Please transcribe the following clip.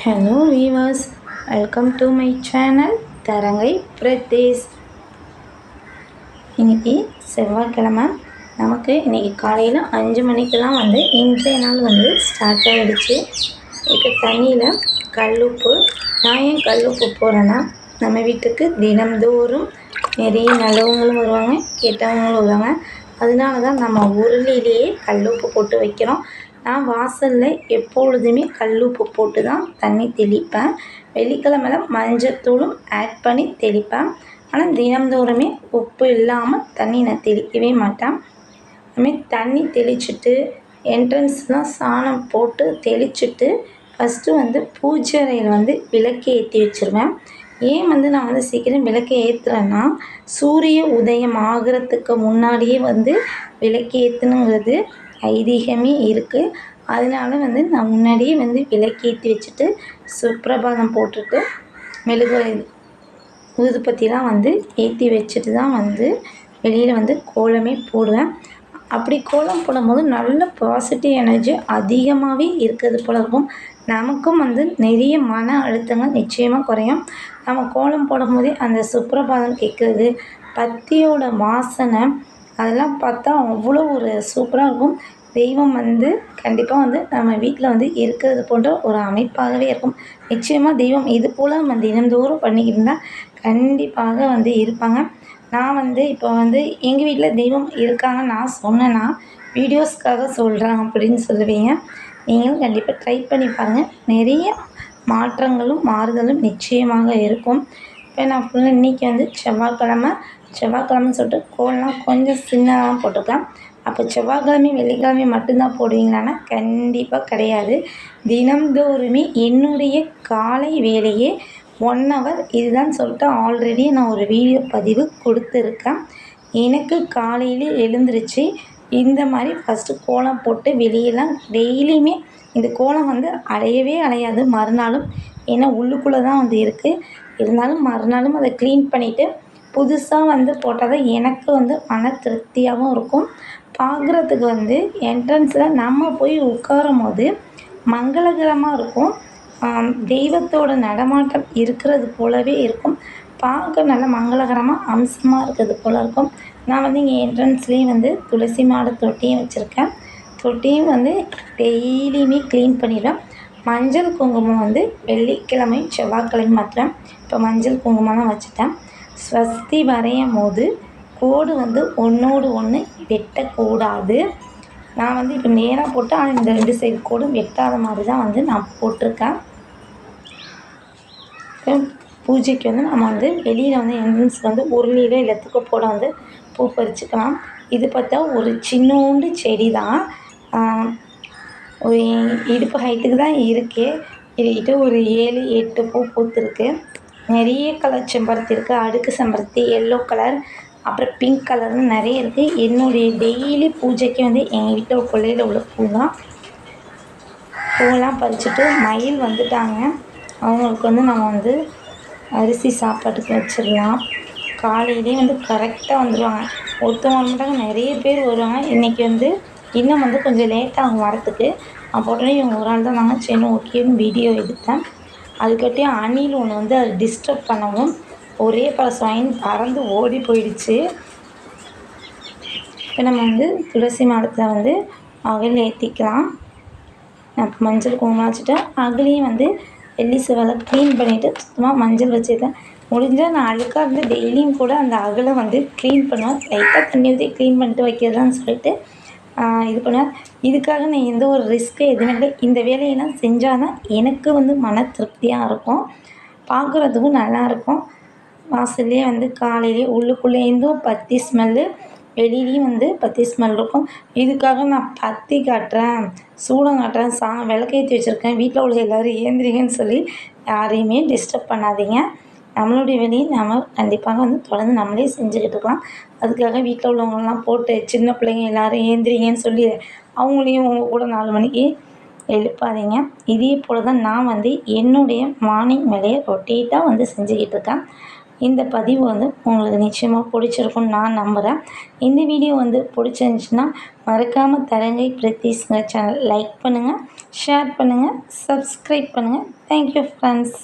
Hello viewers, welcome to my channel தரங்கை Pradesh. இன்னைக்கு செவ்வாய்க்கிழமை. நமக்கு இன்னைக்கு காலையில் 5 மணிக்கெல்லாம் இன்றைய நாள் ஸ்டார்ட் ஆகிடுச்சு. இப்போ தண்ணியில் கல்லுப்பு. நான் ஏன் கல்லுப்பு போடுறேன்னா, நம்ம வீட்டுக்கு தினம்தோறும் நிறைய நல்லவங்களும் வருவாங்க, கெட்டவங்களும் வருவாங்க. அதனால தான் நம்ம உருளிலேயே கல்லுப்பு போட்டு வைக்கிறோம். நான் வாசலில் எப்பொழுதுமே கல்லுப்பு போட்டு தான் தண்ணி தெளிப்பேன். வெள்ளிக்கிழமையில மஞ்சத்தூளும் ஆட் பண்ணி தெளிப்பேன். ஆனால் தினம்தோறுமே உப்பு இல்லாமல் தண்ணி நான் தெளிக்கவே மாட்டேன். அதுமாரி தண்ணி தெளிச்சுட்டு என்ட்ரன்ஸ்லாம் சாணம் போட்டு தெளிச்சுட்டு ஃபஸ்ட்டு பூஜை அறையில் விளக்கு ஏற்றி வச்சுருவேன். ஏன் நான் சீக்கிரம் விளக்கு ஏற்றுறேன்னா, சூரிய உதயம் ஆகிறதுக்கு முன்னாடியே விளக்கு ஏற்றணுங்கிறது ஐதீகமே இருக்குது. அதனால நான் முன்னாடியே விளக்கு ஏற்றி வச்சுட்டு சுப்ரபாதம் போட்டுட்டு மெழுகு ஊதுபத்திலாம் ஏற்றி வச்சுட்டு தான் வெளியில் கோலமே போடுவேன். அப்படி கோலம் போடும்போது நல்ல பாசிட்டிவ் எனர்ஜி அதிகமாகவே இருக்கிறது போல இருக்கும். நமக்கும் நிறைய மன அழுத்தங்கள் நிச்சயமாக குறையும். நம்ம கோலம் போடும்போதே அந்த சுப்ரபாதம் கேட்குறது, பத்தியோட வாசனை, அதெல்லாம் பார்த்தா அவ்வளோ ஒரு சூப்பராக இருக்கும். தெய்வம் கண்டிப்பாக நம்ம வீட்டில் இருக்கிறது போன்ற ஒரு அமைப்பாகவே இருக்கும். நிச்சயமாக தெய்வம் இது போல் நம்ம தினந்தோறும் பண்ணிக்கிட்டு இருந்தால் கண்டிப்பாக இருப்பாங்க. நான் இப்போ எங்கள் வீட்டில் தெய்வம் இருக்காங்கன்னு நான் சொன்னேன்னா, வீடியோஸ்க்காக சொல்கிறேன் அப்படின்னு சொல்லுவீங்க. நீங்களும் கண்டிப்பாக ட்ரை பண்ணி பாருங்கள். நிறைய மாற்றங்களும் மாறுதலும் நிச்சயமாக இருக்கும். இப்போ நான் ஃபுல்லாக இன்றைக்கி செவ்வாய்க்கிழமைன்னு சொல்லிட்டு கோலம்லாம் கொஞ்சம் சின்னதாக போட்டிருக்கேன். அப்போ செவ்வாய்க்கிழமை வெள்ளிக்கிழமை மட்டும்தான் போடுவீங்களான்னா கண்டிப்பாக கிடையாது. தினம்தோறுமே என்னுடைய காலை வேலையே 1 hour இதுதான் சொல்லிட்டு ஆல்ரெடி நான் ஒரு வீடியோ பதிவு கொடுத்துருக்கேன். எனக்கு காலையில் எழுந்திரிச்சு இந்த மாதிரி ஃபஸ்ட்டு கோலம் போட்டு வெளியெல்லாம் டெய்லியுமே இந்த கோலம் அலையவே அலையாது மறுநாளும். ஏன்னா உள்ளுக்குள்ளே தான் இருக்குது. இருந்தாலும் மறுநாளும் அதை க்ளீன் பண்ணிவிட்டு புதுசாக போட்டால் தான் எனக்கு மன திருப்தியாகவும் இருக்கும். பார்க்குறதுக்கு என்ட்ரன்ஸில் நம்ம போய் உட்காரும் போது மங்களகரமாக இருக்கும். தெய்வத்தோட நடமாட்டம் இருக்கிறது போலவே இருக்கும். பார்க்க நல்ல மங்களகரமாக அம்சமாக இருக்கிறது போல் இருக்கும். நான் இங்கே என்ட்ரன்ஸ்லேயே துளசி மாட தொட்டியும் வச்சுருக்கேன். தொட்டியும் டெய்லியுமே க்ளீன் பண்ணிடுவேன். மஞ்சள் குங்குமம் வெள்ளிக்கிழமை செவ்வாய்க்கிழமை மாத்திரம். இப்போ மஞ்சள் குங்குமம்லாம் வச்சுட்டேன். ஸ்வஸ்தி வரையும் போது கோடு ஒன்றோடு ஒன்று வெட்டக்கூடாது. நான் இப்போ நேராக போட்டு, ஆனால் இந்த 2 சைடு கோடும் வெட்டாத மாதிரி தான் நான் போட்டிருக்கேன். பூஜைக்கு நம்ம வெளியில் என்ட்ரன்ஸ் உருளியில் எல்லாத்துக்கும் போட பூ பறிச்சுக்கலாம். இது பார்த்தா ஒரு சின்னோண்டு செடி தான். ஒரு இடுப்பு ஹைட்டுக்கு தான் இருக்கே. ஒரு 7, 8 பூ பூத்துருக்கு. நிறைய கலர் செம்பருத்தி இருக்குது. அடுக்கு செம்பருத்தி, எல்லோ கலர், அப்புறம் பிங்க் கலர்னு நிறைய இருக்குது. என்னுடைய டெய்லி பூஜைக்கு எங்கள் வீட்டில் கொல்லையில் உள்ள பூ தான். பூவெல்லாம் பறிச்சுட்டு மயில் வந்துட்டாங்க. அவங்களுக்கு நம்ம அரிசி சாப்பாட்டுக்கு வச்சிடலாம். காலையிலே கரெக்டாக வந்துடுவாங்க. ஒருத்தவங்க வரமாட்டாங்க, நிறைய பேர் வருவாங்க. இன்றைக்கி இன்னும் கொஞ்சம் லேட்டாகும் வரத்துக்கு. நான் போட்டோன்னே இவங்க ஒரு ஆள் தான் இருந்தாங்க. சரி ஓகேன்னு வீடியோ எடுத்தேன். அதுக்கட்டியும் அணில் ஒன்று அதை டிஸ்டர்ப் பண்ணவும் ஒரே பழம் பறந்து ஓடி போயிடுச்சு. இப்போ நம்ம துளசி மாடத்தில் அகல் ஏற்றிக்கலாம். நான் மஞ்சள் குங்குமம் வச்சுட்டேன். அகலையும் வெள்ளி செவ்வாயை க்ளீன் பண்ணிவிட்டு சுத்தமாக மஞ்சள் வச்சுருக்கேன். முடிஞ்சால் நான் அழுக்காக டெய்லியும் கூட அந்த அகலை க்ளீன் பண்ணுவேன். லைட்டாக தண்ணி ஊற்றி க்ளீன் பண்ணிட்டு வைக்கிறதான்னு சொல்லிட்டு இது பண்ணுவேன். இதுக்காக நான் எந்த ஒரு ரிஸ்க்கு எதுவுமே இல்லை. இந்த வேலையெல்லாம் செஞ்சால் தான் எனக்கு மன திருப்தியாக இருக்கும், பார்க்குறதுக்கும் நல்லாயிருக்கும். வாசல்லே காலையிலே உள்ளுக்குள்ளேருந்தும் பத்தி ஸ்மெல்லு, வெளியிலையும் பத்தி ஸ்மெல் இருக்கும். இதுக்காக நான் பத்தி காட்டுறேன், சூடம் காட்டுறேன், விளக்கேற்றி வச்சுருக்கேன், வீட்டில் உள்ள எல்லோரும் ஏந்திரிங்கன்னு சொல்லி யாரையுமே டிஸ்டர்ப் பண்ணாதீங்க. நம்மளுடைய வேலையை நம்ம கண்டிப்பாக தொடர்ந்து நம்மளே செஞ்சுக்கிட்டு இருக்கலாம். அதுக்காக வீட்டில் உள்ளவங்களாம் போட்டு சின்ன பிள்ளைங்க எல்லோரும் ஏந்திரிங்கன்னு சொல்லி அவங்களையும் உங்கள் கூட 4 மணிக்கு எழுப்பாதீங்க. இதே போல் தான் நான் என்னுடைய மார்னிங் வேலையை ரொட்டேட்டாக செஞ்சுக்கிட்டு இருக்கேன். இந்த பதிவு வந்து உங்களுக்கு நிச்சயமாக பிடிச்சிருக்கும்னு நான் நம்புகிறேன். இந்த வீடியோ வந்து பிடிச்சிருந்துச்சின்னா மறக்காமல் தரங்கை பிரீத்திஸ்ங்கிற சேனல் லைக் பண்ணுங்கள், ஷேர் பண்ணுங்கள், சப்ஸ்கிரைப் பண்ணுங்கள். Thank you friends.